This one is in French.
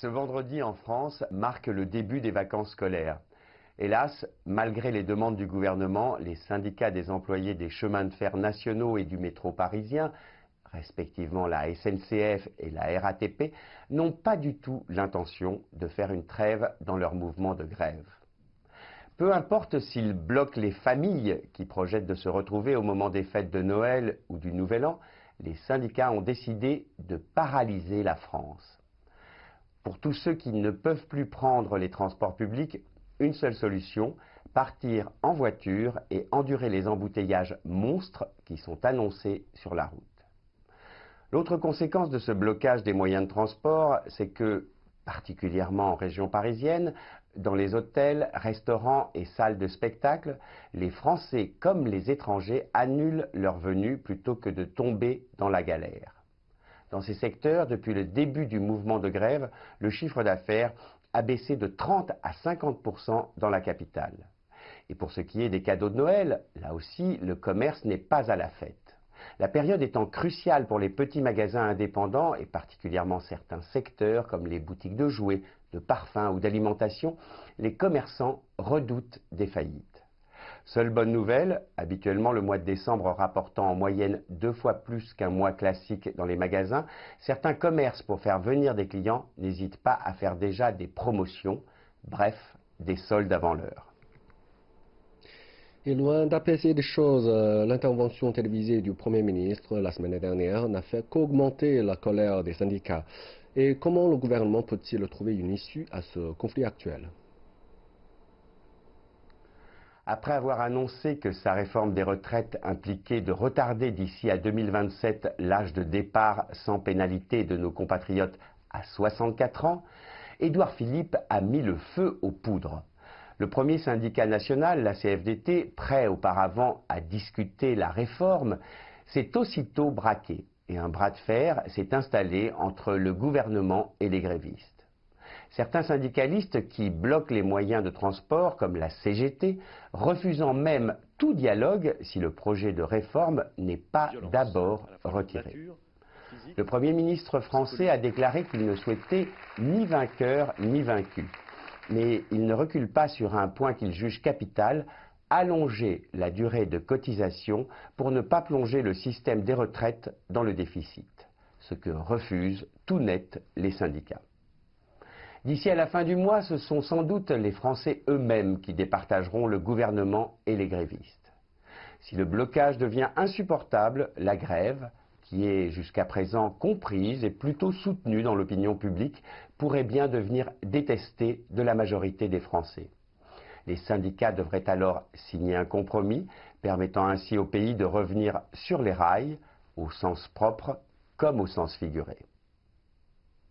Ce vendredi en France marque le début des vacances scolaires. Hélas, malgré les demandes du gouvernement, les syndicats des employés des chemins de fer nationaux et du métro parisien, respectivement la SNCF et la RATP, n'ont pas du tout l'intention de faire une trêve dans leur mouvement de grève. Peu importe s'ils bloquent les familles qui projettent de se retrouver au moment des fêtes de Noël ou du Nouvel An, les syndicats ont décidé de paralyser la France. Pour tous ceux qui ne peuvent plus prendre les transports publics, une seule solution, partir en voiture et endurer les embouteillages monstres qui sont annoncés sur la route. L'autre conséquence de ce blocage des moyens de transport, c'est que, particulièrement en région parisienne, dans les hôtels, restaurants et salles de spectacle, les Français comme les étrangers annulent leur venue plutôt que de tomber dans la galère. Dans ces secteurs, depuis le début du mouvement de grève, le chiffre d'affaires a baissé de 30 à 50% dans la capitale. Et pour ce qui est des cadeaux de Noël, là aussi, le commerce n'est pas à la fête. La période étant cruciale pour les petits magasins indépendants, et particulièrement certains secteurs comme les boutiques de jouets, de parfums ou d'alimentation, les commerçants redoutent des faillites. Seule bonne nouvelle, habituellement le mois de décembre rapportant en moyenne 2 fois plus qu'un mois classique dans les magasins, certains commerces pour faire venir des clients n'hésitent pas à faire déjà des promotions, bref, des soldes avant l'heure. Et loin d'apaiser les choses, l'intervention télévisée du Premier ministre la semaine dernière n'a fait qu'augmenter la colère des syndicats. Et comment le gouvernement peut-il trouver une issue à ce conflit actuel ? Après avoir annoncé que sa réforme des retraites impliquait de retarder d'ici à 2027 l'âge de départ sans pénalité de nos compatriotes à 64 ans, Édouard Philippe a mis le feu aux poudres. Le premier syndicat national, la CFDT, prêt auparavant à discuter la réforme, s'est aussitôt braqué et un bras de fer s'est installé entre le gouvernement et les grévistes. Certains syndicalistes qui bloquent les moyens de transport, comme la CGT, refusant même tout dialogue si le projet de réforme n'est pas d'abord retiré. Le Premier ministre français a déclaré qu'il ne souhaitait ni vainqueur ni vaincu. Mais il ne recule pas sur un point qu'il juge capital, allonger la durée de cotisation pour ne pas plonger le système des retraites dans le déficit, ce que refusent tout net les syndicats. D'ici à la fin du mois, ce sont sans doute les Français eux-mêmes qui départageront le gouvernement et les grévistes. Si le blocage devient insupportable, la grève, qui est jusqu'à présent comprise et plutôt soutenue dans l'opinion publique, pourrait bien devenir détestée de la majorité des Français. Les syndicats devraient alors signer un compromis, permettant ainsi au pays de revenir sur les rails, au sens propre comme au sens figuré.